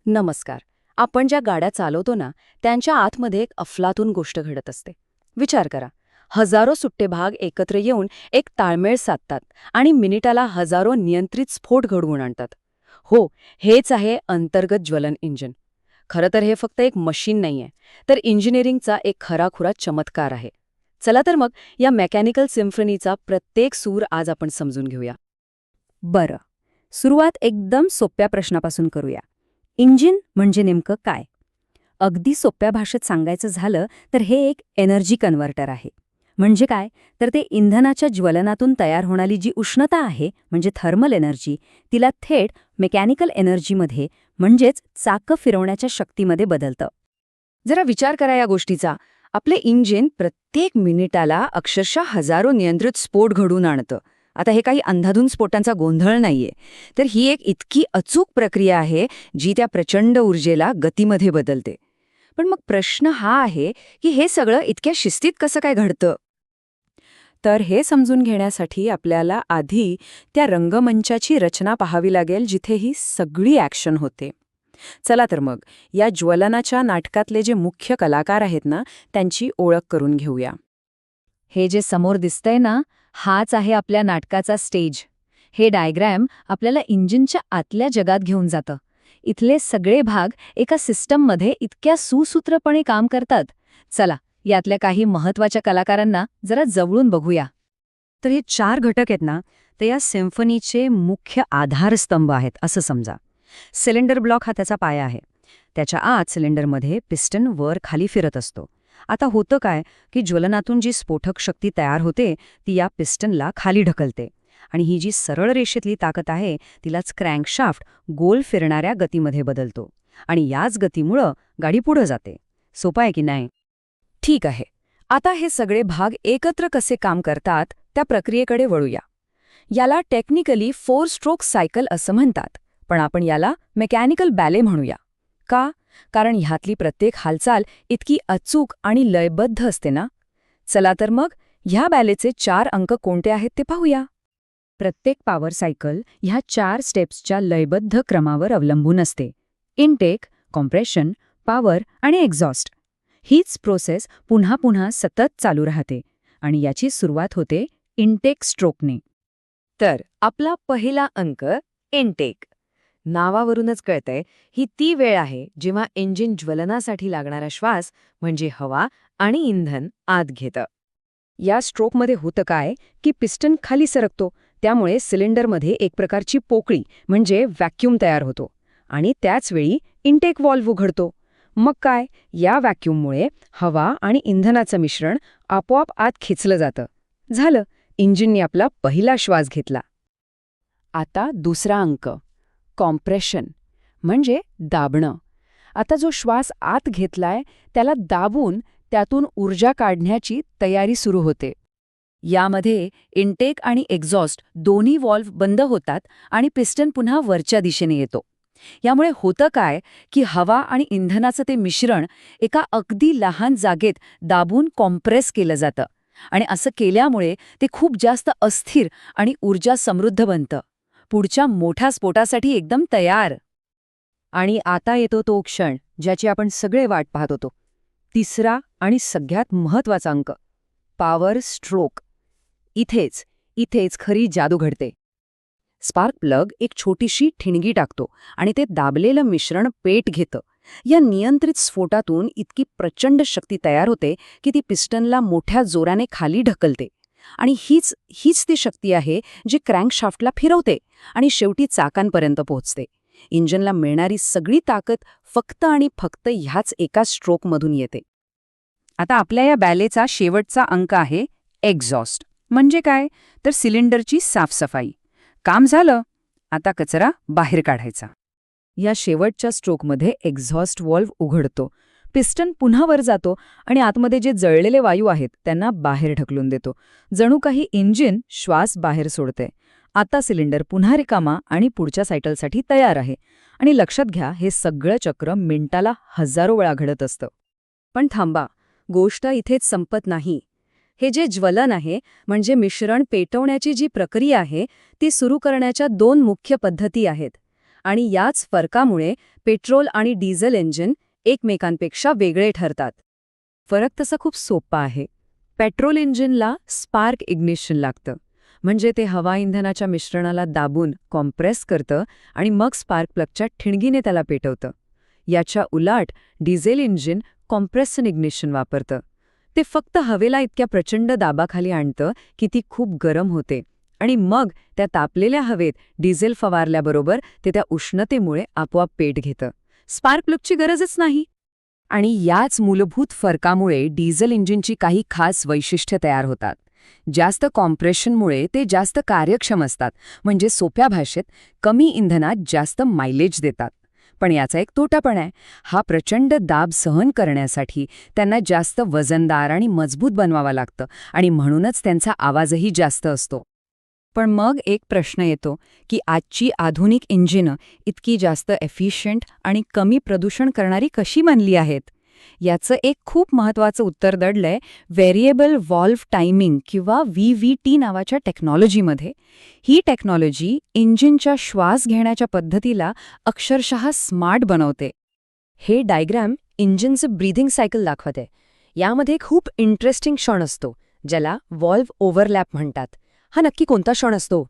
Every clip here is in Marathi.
नमस्कार. आपण ज्या गाड्या चालवतो ना, त्यांच्या आतमध्ये एक अफलातून गोष्ट घडत असते. विचार करा, हजारो सुट्टे भाग एकत्र येऊन एक ताळमेळ साधतात आणि मिनिटाला हजारो नियंत्रित स्फोट घडवून आणतात. हो, हेच आहे अंतर्गत ज्वलन इंजिन. खरं तर हे फक्त एक मशीन नाहीये, तर इंजिनिअरिंगचा एक खराखुरा चमत्कार आहे. चला तर मग या मेकॅनिकल सिम्फनीचा प्रत्येक सूर आज आपण समजून घेऊया. बरं, सुरुवात एकदम सोप्या प्रश्नापासून करूया. इंजिन म्हणजे नेमकं काय? अगदी सोप्या भाषेत सांगायचं झालं तर हे एक एनर्जी कन्व्हर्टर आहे. म्हणजे काय? तर ते इंधनाच्या ज्वलनातून तयार होणारी जी उष्णता आहे, म्हणजे थर्मल एनर्जी, तिला थेट मेकॅनिकल एनर्जीमध्ये, म्हणजेच चाकं फिरवण्याच्या शक्तीमध्ये बदलतं. जरा विचार करा या गोष्टीचा. आपले इंजिन प्रत्येक मिनिटाला अक्षरशः हजारो नियंत्रित स्फोट घडवून आणतं. आता हे काही अंधाधुंद स्फोटांचा गोंधळ नाहीये, तर ही एक इतकी अचूक प्रक्रिया आहे जी त्या प्रचंड ऊर्जेला गतीमध्ये बदलते. पण मग प्रश्न हा आहे की हे सगळं इतक्या शिस्तीत कसं काय घडतं? तर हे समजून घेण्यासाठी आपल्याला आधी त्या रंगमंचाची रचना पाहावी लागेल जिथे ही सगळी ॲक्शन होते. चला तर मग या ज्वलनाच्या नाटकातले जे मुख्य कलाकार आहेत ना, त्यांची ओळख करून घेऊया. हे जे समोर दिसतंय ना, हाच आहे आपल्या नाटकाचा स्टेज. हे डायग्रॅम आपल्याला इंजिनच्या आतल्या जगात घेऊन जातं. इथले सगळे भाग एका सिस्टममध्ये इतक्या सुसूत्रपणे काम करतात. चला, यातल्या काही महत्वाच्या कलाकारांना जरा जवळून बघूया. तर हे 4 घटक आहेत ना, ते या सिम्फनीचे मुख्य आधारस्तंभ आहेत असं समजा. सिलेंडर ब्लॉक हा त्याचा पाया आहे. त्याच्या आत सिलेंडरमध्ये पिस्टन वर खाली फिरत असतो. आता होतं काय की ज्वलनातून जी स्फोटक शक्ती तयार होते ती या पिस्टनला खाली ढकलते आणि ही जी सरळ रेषेतली ताकद आहे तिलाच क्रँकशाफ्ट गोल फिरणाऱ्या गतीमध्ये बदलतो आणि याच गतीमुळं गाडी पुढं जाते. सोपं आहे की नाही? ठीक आहे. आता हे सगळे भाग एकत्र कसे काम करतात त्या प्रक्रियेकडे वळूया. याला टेक्निकली 4 स्ट्रोक सायकल असं म्हणतात, पण आपण याला मेकॅनिकल बॅले म्हणूया. का? कारण ह्यातली प्रत्येक हालचाल इतकी अचूक आणि लयबद्ध असते ना. चला तर मग ह्या बॅलेचे 4 अंक कोणते आहेत ते पाहूया. प्रत्येक पॉवर सायकल ह्या 4 स्टेप्सच्या लयबद्ध क्रमावर अवलंबून असते. इनटेक, कॉम्प्रेशन, पॉवर आणि एक्झॉस्ट. हीच प्रोसेस पुन्हा पुन्हा सतत चालू राहते आणि याची सुरुवात होते इनटेक स्ट्रोकने. तर आपला पहिला अंक इनटेक. नावावरूनच कळतंय, ही ती वेळ आहे जेव्हा इंजिन ज्वलनासाठी लागणारा श्वास म्हणजे हवा आणि इंधन आत घेतं. या स्ट्रोकमध्ये होतं काय की पिस्टन खाली सरकतो, त्यामुळे सिलेंडरमध्ये एक प्रकारची पोकळी म्हणजे व्हॅक्यूम तयार होतो आणि त्याचवेळी इनटेक व्हॉल्व्ह उघडतो. मग काय, या व्हॅक्यूममुळे हवा आणि इंधनाचं मिश्रण आपोआप आत खेचलं जातं. झालं, इंजिनने आपला पहिला श्वास घेतला. आता दुसरा अंक कॉम्प्रेशन म्हणजे दाबणं. आता जो श्वास आत घेतलाय त्याला दाबून त्यातून ऊर्जा काढण्याची तयारी सुरू होते. यामध्ये इनटेक आणि एक्झॉस्ट दोन्ही व्हॉल्व्ह बंद होतात आणि पिस्टन पुन्हा वरच्या दिशेने येतो. यामुळे होतं काय की हवा आणि इंधनाचं ते मिश्रण एका अगदी लहान जागेत दाबून कॉम्प्रेस केलं जातं आणि असं केल्यामुळे ते खूप जास्त अस्थिर आणि ऊर्जा समृद्ध बनतं. पुढच्या मोठ्या स्फोटासाठी एकदम तयार. आणि आता येतो तो क्षण ज्याची आपण सगळे वाट पाहत होतो. तिसरा आणि सगळ्यात महत्वाचा अंक पॉवर स्ट्रोक. इथेच खरी जादू घडते. स्पार्क प्लग एक छोटीशी ठिणगी टाकतो आणि ते दाबलेलं मिश्रण पेट घेतं. या नियंत्रित स्फोटातून इतकी प्रचंड शक्ती तयार होते की ती पिस्टनला मोठ्या जोराने खाली ढकलते आणि हीच ती शक्ती आहे जी क्रँकशाफ्टला फिरवते आणि शेवटी चाकांपर्यंत पोहोचते. इंजिनला मिळणारी सगळी ताकद फक्त आणि फक्त ह्याच एका स्ट्रोकमधून येते. आता आपल्या या बॅलेचा शेवटचा अंक आहे एक्झॉस्ट. म्हणजे काय, तर सिलेंडरची साफसफाई. काम झालं, आता कचरा बाहेर काढायचा. या शेवटच्या स्ट्रोकमध्ये एक्झॉस्ट व्हॉल्व्ह उघडतो. पिस्टन पुन्हा वर जातो आणि आतमध्ये जे जळलेले वायू आहेत त्यांना बाहेर ढकलून देतो. जणू काही इंजिन श्वास बाहेर सोडते. आता सिलेंडर पुन्हा रिकामा आणि पुढच्या सायकलसाठी तयार आहे. आणि लक्षात घ्या, हे सगळं चक्र मिनिटाला हजारो वेळा घडत असतं. पण थांबा, गोष्ट इथेच संपत नाही. हे जे ज्वलन आहे म्हणजे मिश्रण पेटवण्याची जी प्रक्रिया आहे ती सुरू करण्याच्या 2 मुख्य पद्धती आहेत आणि याच फरकामुळे पेट्रोल आणि डिझेल इंजिन एकमेकांपेक्षा वेगळे ठरतात. फरक तसा खूप सोपा आहे. पेट्रोल इंजिनला स्पार्क इग्निशन लागतं. म्हणजे ते हवा इंधनाच्या मिश्रणाला दाबून कॉम्प्रेस करतं आणि मग स्पार्क प्लगच्या ठिणगीने त्याला पेटवतं. याच्या उलट डिझेल इंजिन कॉम्प्रेशन इग्निशन वापरतं. ते फक्त हवेला इतक्या प्रचंड दाबाखाली आणतं की ती खूप गरम होते आणि मग त्या तापलेल्या हवेत डिझेल फवारल्याबरोबर ते त्या उष्णतेमुळे आपोआप पेट घेतं. स्पार्क प्लगची गरजच नाही. आणि याच मूलभूत फरकामुळे डिझेल इंजिनची काही खास वैशिष्ट्ये तयार होतात. जास्त कॉम्प्रेशनमुळे ते जास्त कार्यक्षम असतात, म्हणजे सोप्या भाषेत कमी इंधनात जास्त मायलेज देतात. पण याचा एक तोटा पण आहे. हा प्रचंड दाब सहन करण्यासाठी त्यांना जास्त वजनदार आणि मजबूत बनवावं लागतं आणि म्हणूनच त्यांचा आवाजही जास्त असतो. पण मग एक प्रश्न येतो की आजची आधुनिक इंजिनं इतकी जास्त एफिशियंट आणि कमी प्रदूषण करणारी कशी बनली आहेत? याचं एक खूप महत्त्वाचं उत्तर दडलंय व्हेरिएबल व्हॉल्व्ह टायमिंग किंवा VVT नावाच्या टेक्नॉलॉजीमध्ये. ही टेक्नॉलॉजी इंजिनच्या श्वास घेण्याच्या पद्धतीला अक्षरशः स्मार्ट बनवते. हे डायग्राम इंजिनचं ब्रीथिंग सायकल दाखवते. यामध्ये खूप इंटरेस्टिंग क्षण असतो, ज्याला व्हॉल्व्ह ओव्हरलॅप म्हणतात. हा नक्की कोणता क्षण असतो?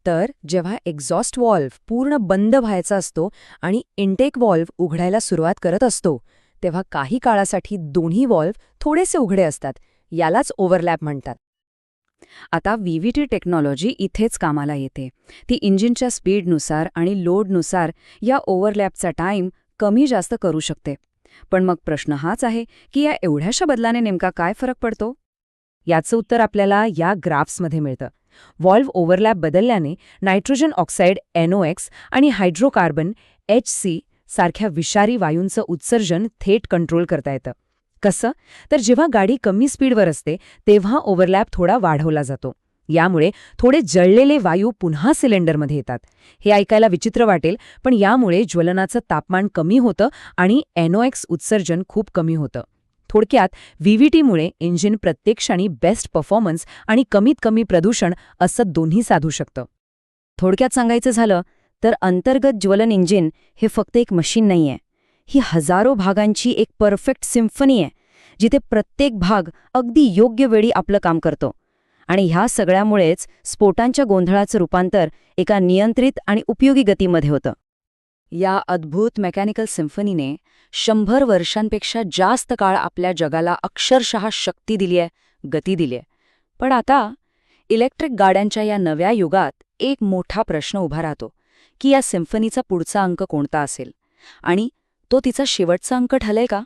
तर जेव्हा एक्झॉस्ट व्हॉल्व्ह पूर्ण बंद व्हायचा असतो आणि इनटेक व्हॉल्व्ह उघडायला सुरुवात करत असतो, तेव्हा काही काळासाठी दोन्ही व्हॉल्व्ह थोडेसे उघडे असतात. यालाच ओव्हरलॅप म्हणतात. आता VVT टेक्नॉलॉजी इथेच कामाला येते. ती इंजिनच्या स्पीडनुसार आणि लोडनुसार या ओव्हरलॅपचा टाईम कमी जास्त करू शकते. पण मग प्रश्न हाच आहे की या एवढ्याशा बदलाने नेमका काय फरक पडतो? याचं उत्तर आपल्याला या ग्राफ्समध्ये मिळतं. व्हॉल्व्ह ओव्हरलॅप बदलल्याने नायट्रोजन ऑक्साईड NOx आणि हायड्रोकार्बन HC सारख्या विषारी वायूंचं उत्सर्जन थेट कंट्रोल करता येतं. कसं? तर जेव्हा गाडी कमी स्पीडवर असते तेव्हा ओव्हरलॅप थोडा वाढवला जातो. यामुळे थोडे जळलेले वायू पुन्हा सिलेंडरमध्ये येतात. हे ऐकायला विचित्र वाटेल, पण यामुळे ज्वलनाचं तापमान कमी होतं आणि NOx उत्सर्जन खूप कमी होतं. थोडक्यात VVTमुळे इंजिन प्रत्येक क्षणी बेस्ट परफॉर्मन्स आणि कमीत कमी प्रदूषण असं दोन्ही साधू शकतं. थोडक्यात सांगायचं झालं तर अंतर्गत ज्वलन इंजिन हे फक्त एक मशीन नाहीये. ही हजारो भागांची एक परफेक्ट सिम्फनी आहे, जिथे प्रत्येक भाग अगदी योग्य वेळी आपलं काम करतो. आणि ह्या सगळ्यामुळेच स्फोटांच्या गोंधळाचं रूपांतर एका नियंत्रित आणि उपयोगी गतीमध्ये होतं. या अद्भुत मेकॅनिकल सिम्फनीने 100 वर्षांपेक्षा जास्त काळ आपल्या जगाला अक्षरशः शक्ती दिलीय, गती दिलीय. पण आता इलेक्ट्रिक गाड्यांच्या या नव्या युगात एक मोठा प्रश्न उभा राहतो की या सिम्फनीचा पुढचा अंक कोणता असेल आणि तो तिचा शेवटचा अंक ठरेल का?